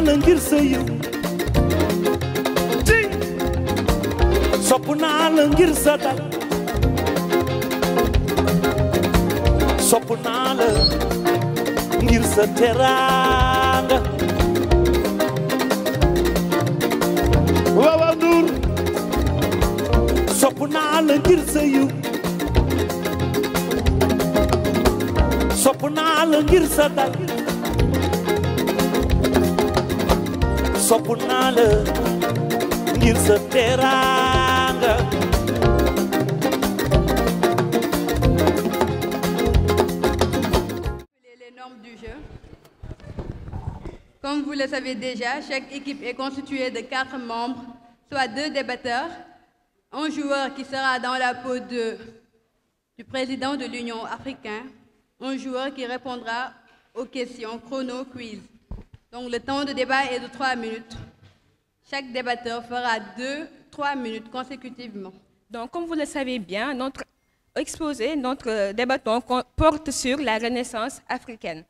la ngir sa yiw sopp naa la ngir sa dal sopp naa la ngir sa teraanga waaw Ndour sopp naa la ngir sa yiw sopp naa la ngir sa dal sopp naa la ngir sa teraanga Les normes du jeu. Comme vous le savez déjà, chaque équipe est constituée de 4 membres, soit 2 débatteurs, un joueur qui sera dans la peau du président de l'Union africaine, un joueur qui répondra aux questions chrono quiz. Donc le temps de débat est de 3 minutes. Chaque débatteur fera 2-3 minutes consécutivement. Donc comme vous le savez bien, notre exposé, notre débatton porte sur la Renaissance africaine.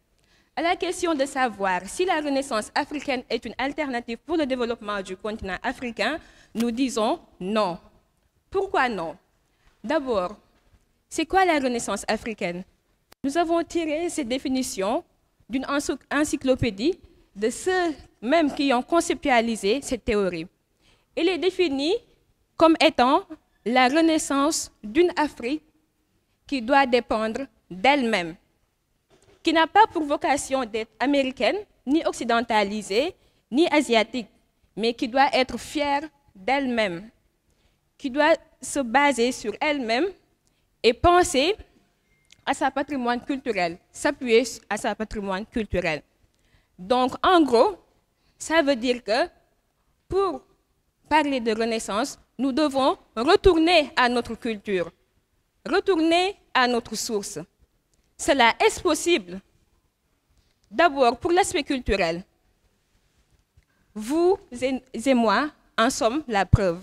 À la question de savoir si la Renaissance africaine est une alternative pour le développement du continent africain, nous disons non. Pourquoi non? D'abord, c'est quoi la Renaissance africaine? Nous avons tiré ces définitions d'une encyclopédie de ceux même qui ont conceptualisé cette théorie. Elle est définie comme étant la renaissance d'une Afrique qui doit dépendre d'elle-même, qui n'a pas pour vocation d'être américaine, ni occidentalisée, ni asiatique, mais qui doit être fière d'elle-même, qui doit se baser sur elle-même et penser à sa patrimoine culturel, s'appuyer à sa patrimoine culturel. Donc, en gros, ça veut dire que pour parler de Renaissance, nous devons retourner à notre culture, retourner à notre source. Cela est possible. D'abord, pour l'aspect culturel. Vous et moi en sommes la preuve.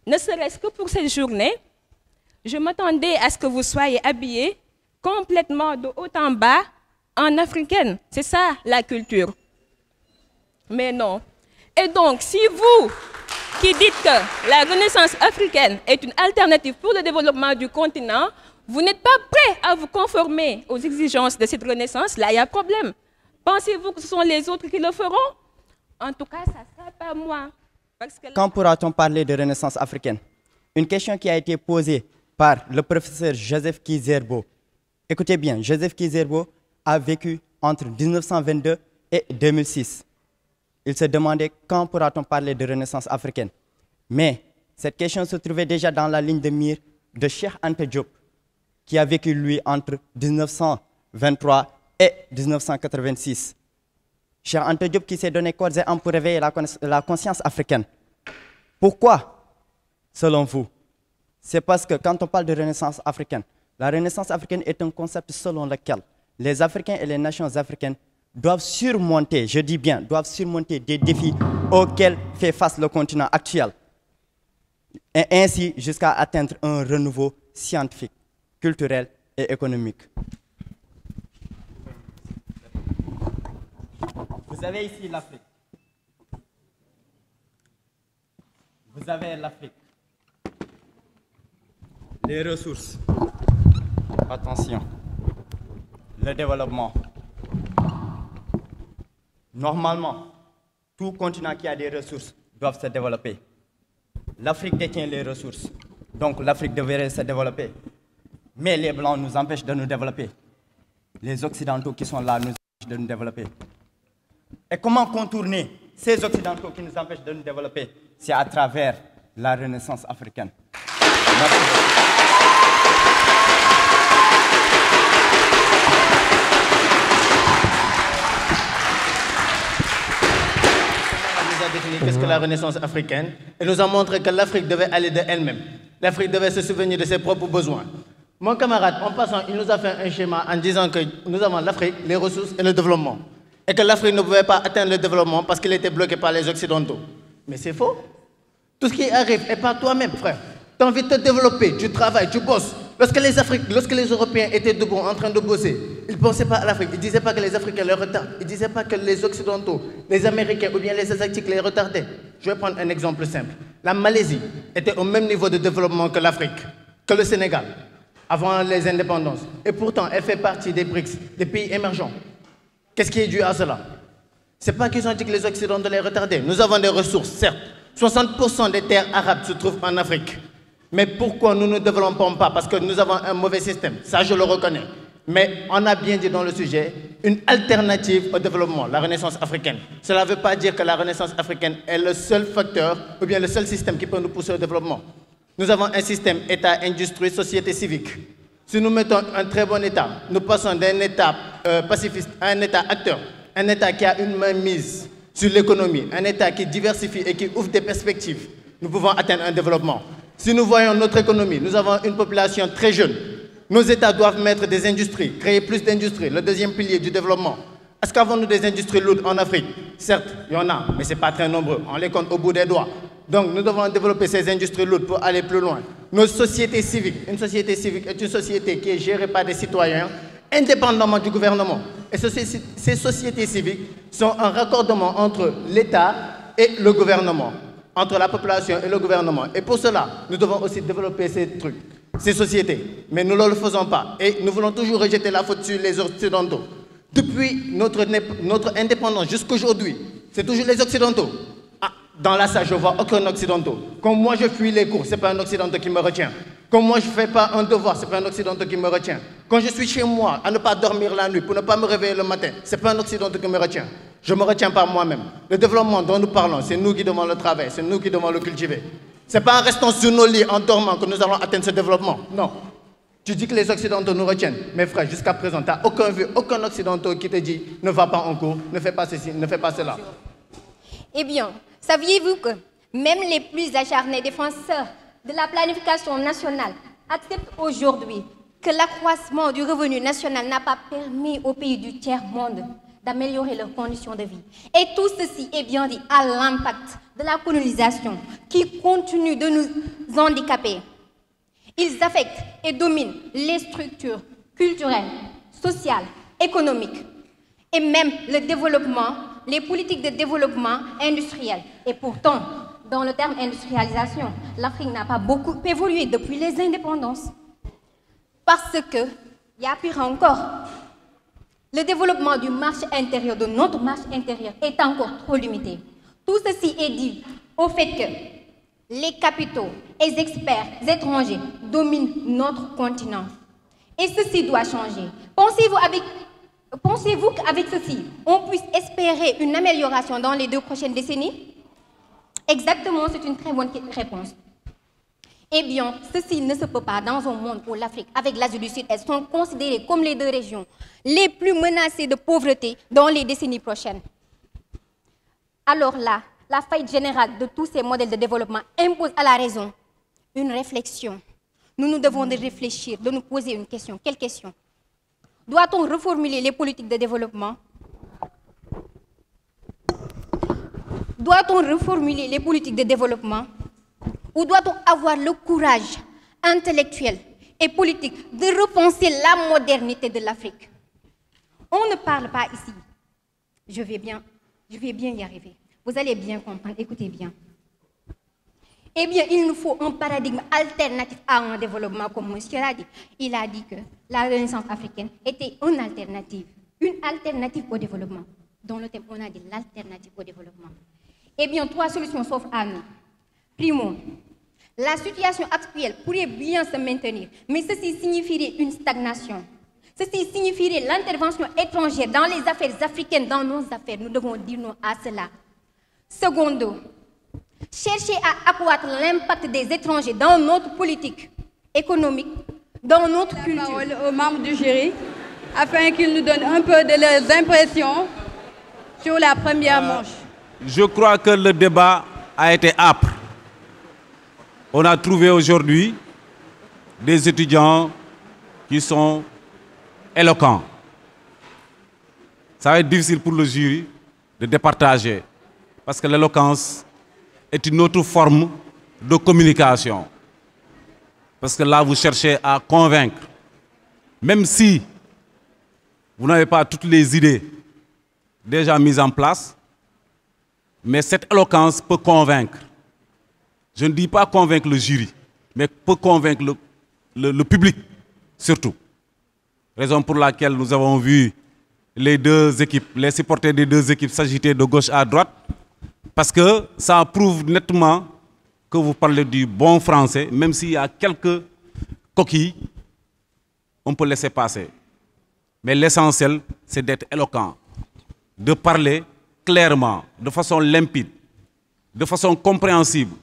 Ne serait-ce que pour cette journée, je m'attendais à ce que vous soyez habillés complètement de haut en bas en africaine. C'est ça la culture. Mais non. Et donc, si vous qui dites que la Renaissance africaine est une alternative pour le développement du continent, vous n'êtes pas prêt à vous conformer aux exigences de cette Renaissance, là il y a problème. Pensez-vous que ce sont les autres qui le feront? En tout cas, ça ne sera pas moi. Parce que là... Quand pourra-t-on parler de Renaissance africaine? Une question qui a été posée par le professeur Joseph Kizerbo. Écoutez bien, Joseph Kizerbo a vécu entre 1922 et 2006. Il se demandait quand pourra-t-on parler de Renaissance africaine. Mais cette question se trouvait déjà dans la ligne de mire de Cheikh Anta Diop, qui a vécu, lui, entre 1923 et 1986. Cheikh Anta Diop qui s'est donné corps et âme pour réveiller la conscience africaine. Pourquoi, selon vous? C'est parce que quand on parle de Renaissance africaine, la Renaissance africaine est un concept selon lequel les Africains et les nations africaines doivent surmonter, je dis bien, doivent surmonter des défis auxquels fait face le continent actuel. Et ainsi jusqu'à atteindre un renouveau scientifique, culturel et économique. Vous avez ici l'Afrique. Vous avez l'Afrique. Les ressources. Attention. Le développement. Normalement, tout continent qui a des ressources doit se développer. L'Afrique détient les ressources, donc l'Afrique devrait se développer. Mais les Blancs nous empêchent de nous développer. Les Occidentaux qui sont là nous empêchent de nous développer. Et comment contourner ces Occidentaux qui nous empêchent de nous développer? C'est à travers la Renaissance africaine. Merci. Qu'est-ce que la Renaissance africaine? Elle nous a montré que l'Afrique devait aller de elle-même. L'Afrique devait se souvenir de ses propres besoins. Mon camarade, en passant, il nous a fait un schéma en disant que nous avons l'Afrique, les ressources et le développement. Et que l'Afrique ne pouvait pas atteindre le développement parce qu'il était bloqué par les Occidentaux. Mais c'est faux. Tout ce qui arrive est par toi-même, frère. Tu as envie de te développer, tu travailles, tu bosses. Lorsque les Européens étaient debout en train de bosser, ils ne pensaient pas à l'Afrique. Ils ne disaient pas que les Africains les retardent. Ils ne disaient pas que les Occidentaux, les Américains ou bien les Asiatiques les retardaient. Je vais prendre un exemple simple. La Malaisie était au même niveau de développement que l'Afrique, que le Sénégal, avant les indépendances. Et pourtant, elle fait partie des BRICS, des pays émergents. Qu'est-ce qui est dû à cela? Ce n'est pas qu'ils ont dit que les Occidentaux les retardaient. Nous avons des ressources, certes. 60% des terres arabes se trouvent en Afrique. Mais pourquoi nous ne développons pas? Parce que nous avons un mauvais système, ça je le reconnais. Mais on a bien dit dans le sujet, une alternative au développement, la renaissance africaine. Cela ne veut pas dire que la renaissance africaine est le seul facteur ou bien le seul système qui peut nous pousser au développement. Nous avons un système État, industrie, société civique. Si nous mettons un très bon État, nous passons d'un État pacifiste à un État acteur, un État qui a une main mise sur l'économie, un État qui diversifie et qui ouvre des perspectives, nous pouvons atteindre un développement. Si nous voyons notre économie, nous avons une population très jeune. Nos États doivent mettre des industries, créer plus d'industries, le deuxième pilier du développement. Est-ce qu'avons-nous des industries lourdes en Afrique? Certes, il y en a, mais ce n'est pas très nombreux. On les compte au bout des doigts. Donc nous devons développer ces industries lourdes pour aller plus loin. Nos sociétés civiques, une société civique est une société qui est gérée par des citoyens, indépendamment du gouvernement. Et ces sociétés civiques sont un raccordement entre l'État et le gouvernement, entre la population et le gouvernement. Et pour cela, nous devons aussi développer ces trucs, ces sociétés. Mais nous ne le faisons pas. Et nous voulons toujours rejeter la faute sur les Occidentaux. Depuis notre indépendance jusqu'aujourd'hui, c'est toujours les Occidentaux. Ah, dans la salle, je ne vois aucun Occidental. Quand moi je fuis les cours, ce n'est pas un Occidental qui me retient. Quand moi je ne fais pas un devoir, ce n'est pas un Occidental qui me retient. Quand je suis chez moi à ne pas dormir la nuit pour ne pas me réveiller le matin, ce n'est pas un Occidental qui me retient. Je me retiens par moi-même. Le développement dont nous parlons, c'est nous qui devons le travailler, c'est nous qui devons le cultiver. Ce n'est pas en restant sur nos lits en dormant que nous allons atteindre ce développement. Non. Tu dis que les Occidentaux nous retiennent. Mes frères, jusqu'à présent, tu n'as aucun Occidental qui te dit ne va pas en cours, ne fais pas ceci, ne fais pas cela. Eh bien, saviez-vous que même les plus acharnés défenseurs de la planification nationale acceptent aujourd'hui que l'accroissement du revenu national n'a pas permis aux pays du tiers-monde d'améliorer leurs conditions de vie. Et tout ceci est bien dit à l'impact de la colonisation qui continue de nous handicaper. Ils affectent et dominent les structures culturelles, sociales, économiques et même le développement, les politiques de développement industriel. Et pourtant, dans le terme industrialisation, l'Afrique n'a pas beaucoup évolué depuis les indépendances. Parce que, il y a pire encore, le développement du marché intérieur, de notre marché intérieur, est encore trop limité. Tout ceci est dû au fait que les capitaux et les experts étrangers dominent notre continent. Et ceci doit changer. Pensez-vous qu'avec ceci, on puisse espérer une amélioration dans les 2 prochaines décennies? Exactement, c'est une très bonne réponse. Eh bien, ceci ne se peut pas dans un monde où l'Afrique, avec l'Asie du Sud-Est, sont considérées comme les 2 régions les plus menacées de pauvreté dans les décennies prochaines. Alors là, la faillite générale de tous ces modèles de développement impose à la raison une réflexion. Nous devons de réfléchir, de nous poser une question. Quelle question? Doit-on reformuler les politiques de développement? Doit-on reformuler les politiques de développement? Ou doit-on avoir le courage intellectuel et politique de repenser la modernité de l'Afrique? On ne parle pas ici. Je vais bien y arriver. Vous allez bien comprendre, écoutez bien. Eh bien, il nous faut un paradigme alternatif à un développement, comme monsieur l'a dit. Il a dit que la Renaissance africaine était une alternative au développement. Dans le thème, on a dit l'alternative au développement. Eh bien, 3 solutions s'offrent à nous. Primo, la situation actuelle pourrait bien se maintenir, mais ceci signifierait une stagnation. Ceci signifierait l'intervention étrangère dans les affaires africaines, dans nos affaires. Nous devons dire non à cela. Secondo, chercher à accroître l'impact des étrangers dans notre politique économique, dans notre culture. La parole aux membres du jury, afin qu'ils nous donnent un peu de leurs impressions sur la première manche. Je crois que le débat a été âpre. On a trouvé aujourd'hui des étudiants qui sont éloquents. Ça va être difficile pour le jury de départager, parce que l'éloquence est une autre forme de communication. Parce que là, vous cherchez à convaincre. Même si vous n'avez pas toutes les idées déjà mises en place, mais cette éloquence peut convaincre. Je ne dis pas convaincre le jury, mais peut convaincre le public, surtout. Raison pour laquelle nous avons vu les deux équipes, les supporters des deux équipes s'agiter de gauche à droite, parce que ça prouve nettement que vous parlez du bon français, même s'il y a quelques coquilles, on peut laisser passer. Mais l'essentiel, c'est d'être éloquent, de parler clairement, de façon limpide, de façon compréhensible,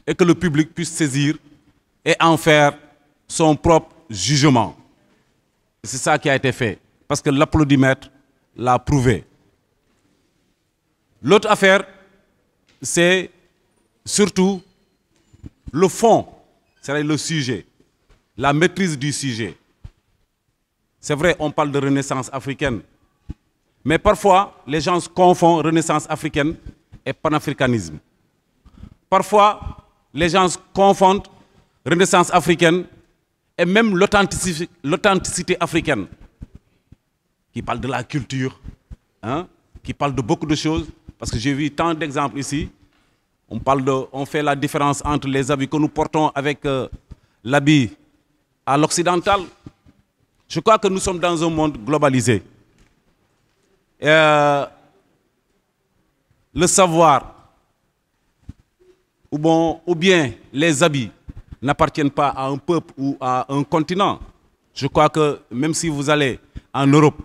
et que le public puisse saisir et en faire son propre jugement. C'est ça qui a été fait, parce que l'applaudimètre l'a prouvé. L'autre affaire, c'est surtout le fond, c'est-à-dire le sujet, la maîtrise du sujet. C'est vrai, on parle de renaissance africaine, mais parfois, les gens confondent renaissance africaine et panafricanisme. Parfois, les gens confondent renaissance africaine et même l'authenticité africaine, qui parle de la culture, hein, qui parle de beaucoup de choses, parce que j'ai vu tant d'exemples ici. On fait la différence entre les habits que nous portons avec l'habit à l'occidental. Je crois que nous sommes dans un monde globalisé. Le savoir, ou bien les habits, n'appartiennent pas à un peuple ou à un continent. Je crois que même si vous allez en Europe,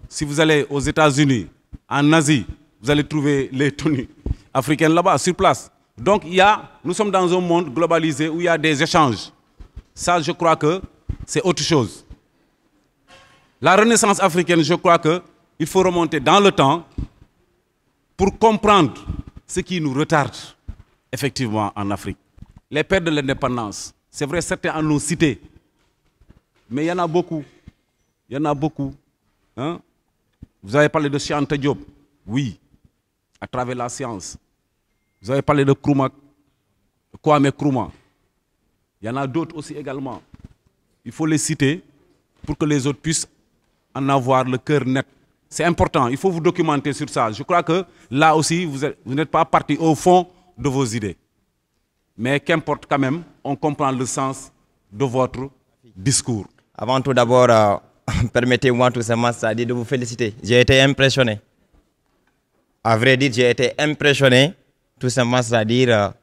si vous allez aux États-Unis, en Asie, vous allez trouver les tenues africaines là-bas, sur place. Donc nous sommes dans un monde globalisé où il y a des échanges. Ça, je crois que c'est autre chose. La renaissance africaine, je crois qu'il faut remonter dans le temps pour comprendre ce qui nous retarde effectivement en Afrique. Les pères de l'indépendance, c'est vrai, certains en ont cité, mais il y en a beaucoup. Il y en a beaucoup. Hein? Vous avez parlé de Cheikh Anta Diop, oui, à travers la science. Vous avez parlé de Kwame Nkrumah. Il y en a d'autres aussi également. Il faut les citer pour que les autres puissent en avoir le cœur net. C'est important, il faut vous documenter sur ça. Je crois que là aussi, vous n'êtes pas parti au fond de vos idées. Mais qu'importe quand même, on comprend le sens de votre discours. Avant tout d'abord, permettez-moi tout simplement de vous féliciter. J'ai été impressionné. À vrai dire, j'ai été impressionné, tout simplement, c'est-à-dire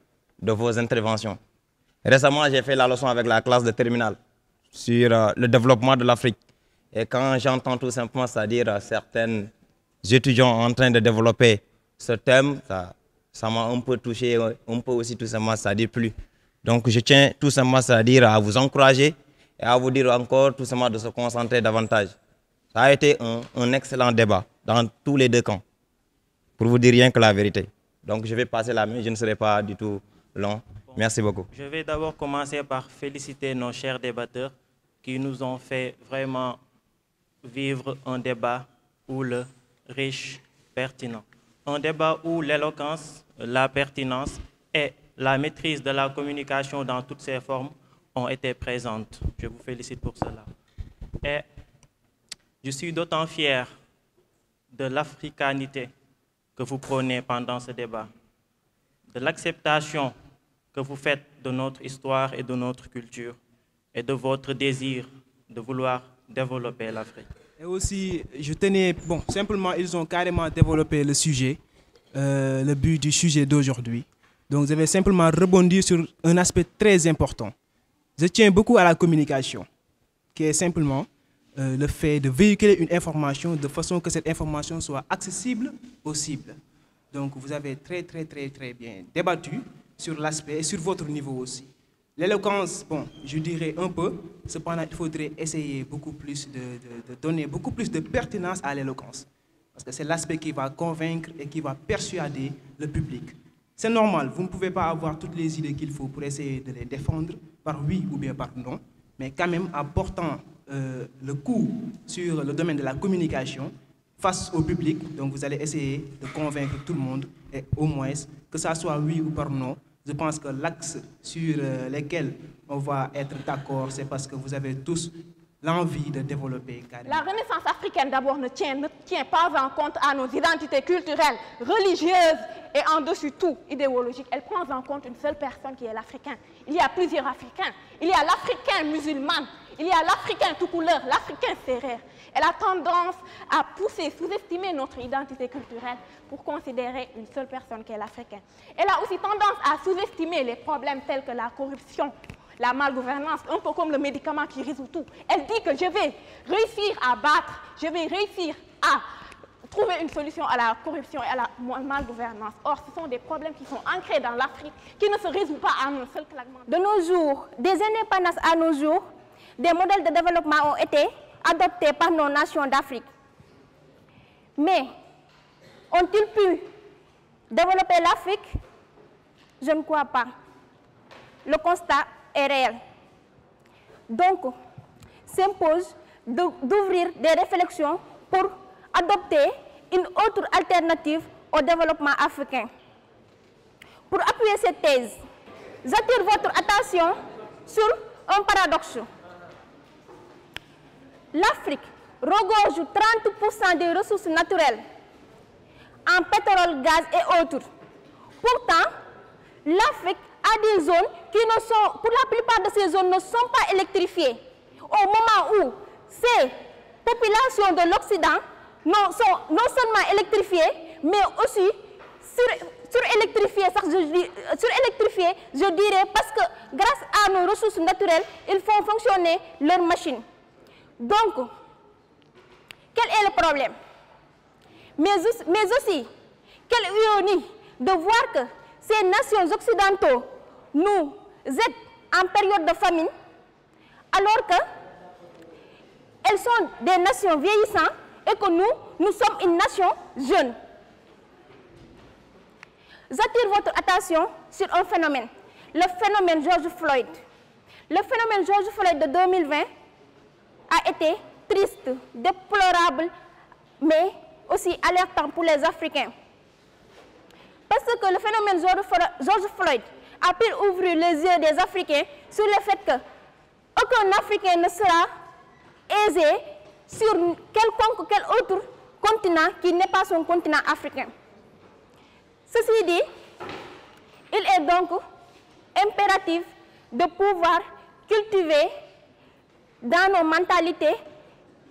de vos interventions. Récemment, j'ai fait la leçon avec la classe de terminale sur le développement de l'Afrique. Et quand j'entends tout simplement, c'est-à-dire certains étudiants en train de développer ce thème, ça m'a un peu touché, un peu aussi tout simplement, c'est-à-dire plus. Donc je tiens tout simplement, c'est-à-dire à vous encourager et à vous dire encore tout simplement de se concentrer davantage. Ça a été un excellent débat dans tous les deux camps, pour vous dire rien que la vérité. Donc je vais passer la main, je ne serai pas du tout long. Merci beaucoup. Je vais d'abord commencer par féliciter nos chers débatteurs qui nous ont fait vraiment vivre un débat où le riche, pertinent. Un débat où l'éloquence, la pertinence et la maîtrise de la communication dans toutes ses formes ont été présentes. Je vous félicite pour cela. Et je suis d'autant fier de l'africanité que vous prônez pendant ce débat, de l'acceptation que vous faites de notre histoire et de notre culture et de votre désir de vouloir développer l'Afrique. Et aussi, je tenais, simplement, ils ont carrément développé le sujet, le but du sujet d'aujourd'hui. Donc, je vais simplement rebondir sur un aspect très important. Je tiens beaucoup à la communication, qui est simplement le fait de véhiculer une information de façon que cette information soit accessible aux cibles. Donc, vous avez très bien débattu sur l'aspect et sur votre niveau aussi. L'éloquence, je dirais un peu, cependant, il faudrait essayer beaucoup plus de donner beaucoup plus de pertinence à l'éloquence. Parce que c'est l'aspect qui va convaincre et qui va persuader le public. C'est normal, vous ne pouvez pas avoir toutes les idées qu'il faut pour essayer de les défendre par oui ou bien par non, mais quand même en portant le coup sur le domaine de la communication face au public, donc vous allez essayer de convaincre tout le monde et au moins, que ça soit oui ou par non, Je pense que l'axe sur lequel on va être d'accord, c'est parce que vous avez tous l'envie de développer carrément. La Renaissance africaine, d'abord, ne tient pas en compte à nos identités culturelles, religieuses et en dessus tout idéologiques. Elle prend en compte une seule personne qui est l'Africain. Il y a plusieurs Africains. Il y a l'Africain musulman, il y a l'Africain tout couleur, l'Africain sérère. Elle a tendance à pousser, sous-estimer notre identité culturelle pour considérer une seule personne qui est l'Africain. Elle a aussi tendance à sous-estimer les problèmes tels que la corruption, la malgouvernance, un peu comme le médicament qui résout tout. Elle dit que je vais réussir à battre, je vais réussir à trouver une solution à la corruption et à la malgouvernance. Or, ce sont des problèmes qui sont ancrés dans l'Afrique, qui ne se résolvent pas en un seul claquement. De nos jours, des indépendances à nos jours, des modèles de développement ont été adoptés par nos nations d'Afrique. Mais ont-ils pu développer l'Afrique? Je ne crois pas. Le constat est réel. Donc, s'impose d'ouvrir des réflexions pour adopter une autre alternative au développement africain. Pour appuyer cette thèse, j'attire votre attention sur un paradoxe. L'Afrique regorge 30% des ressources naturelles en pétrole, gaz et autres. Pourtant, l'Afrique a des zones qui ne sont, pour la plupart de ces zones, ne sont pas électrifiées. Au moment où ces populations de l'Occident sont non seulement électrifiées, mais aussi surélectrifiées, je dirais, parce que grâce à nos ressources naturelles, ils font fonctionner leurs machines. Donc, quel est le problème? Mais aussi, quelle ironie de voir que ces nations occidentaux nous aident en période de famine, alors qu'elles sont des nations vieillissantes et que nous sommes une nation jeune. J'attire votre attention sur un phénomène, le phénomène George Floyd. Le phénomène George Floyd de 2020 a été triste, déplorable, mais aussi alertant pour les Africains. Parce que le phénomène George Floyd a pu ouvrir les yeux des Africains sur le fait qu'aucun Africain ne sera aisé sur quel autre continent qui n'est pas son continent africain. Ceci dit, il est donc impératif de pouvoir cultiver dans nos mentalités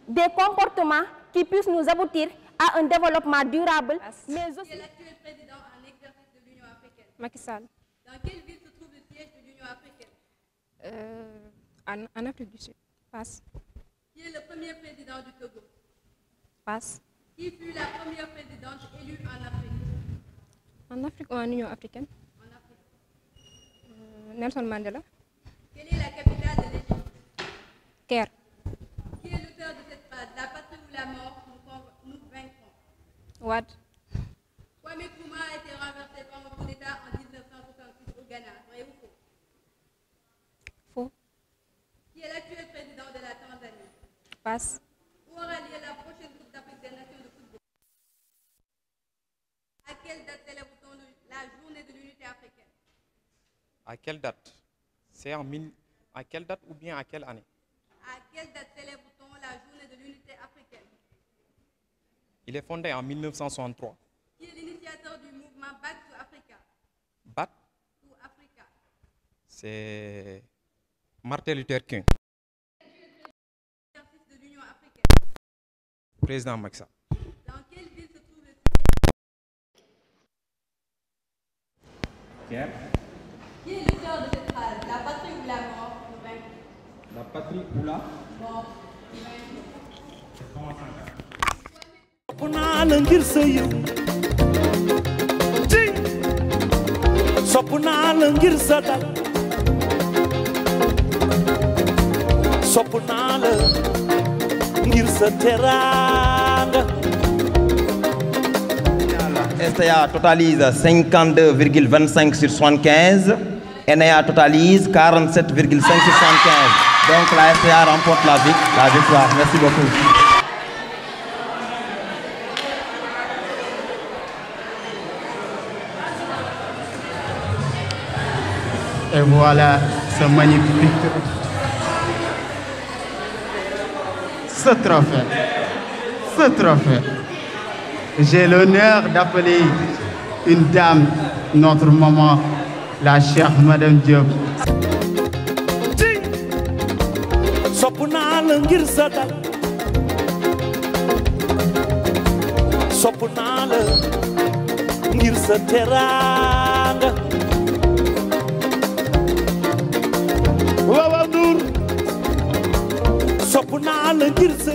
des comportements qui puissent nous aboutir à un développement durable, mais aussi... Qui est l'actuel président en exercice de l'Union africaine? Macky Sall. Dans quelle ville se trouve le siège de l'Union africaine? En Afrique du Sud. Passe. Qui est le premier président du Togo? Passe. Qui fut la première présidente élue en Afrique? En Afrique ou en Union africaine? En Afrique. Nelson Mandela. Quelle est la capitale de l'Égypte? Caire. Qui est l'auteur de cette phrase? La patrie ou la mort, nous vaincrons. Wad. Kwame Nkrumah a été renversé par un coup d'État en 1966 au Ghana. Vrai ou faux? Faux. Qui est l'actuel président de la Tanzanie? Passe. Où aura lieu la prochaine Coupe d'Afrique des Nations de football? À quelle date célèbre-t-on la journée de l'unité africaine? À quelle date? C'est à quelle date ou bien à quelle année? À quelle date célèbre-t-on la journée de l'unité africaine? Il est fondé en 1963. Qui est l'initiateur du mouvement Back to Africa? Back to Africa. C'est Martin Luther King. L'exercice de l'Union africaine. Président Macky Sall. Dans quelle ville se trouve le siège? Pierre. Qui est l'auteur de cette phrase? La patrie ou la mort, nous vaincrons. La patrie ou la mort, nous vaincrons. Sopuna ngir sey sopuna ngir sadal sopuna ngir sa teranga. STA totalise 52,25 sur 75. NAA totalise 47,5 sur 75. Donc la STA remporte la victoire. Merci beaucoup. Et voilà ce magnifique trophée. J'ai l'honneur d'appeler une dame, notre maman, la chère Madame Diop. sopp naa la ngir sa dal sopp naa la ngir sa teraanga waaw Ndour sopp naa la ngir sa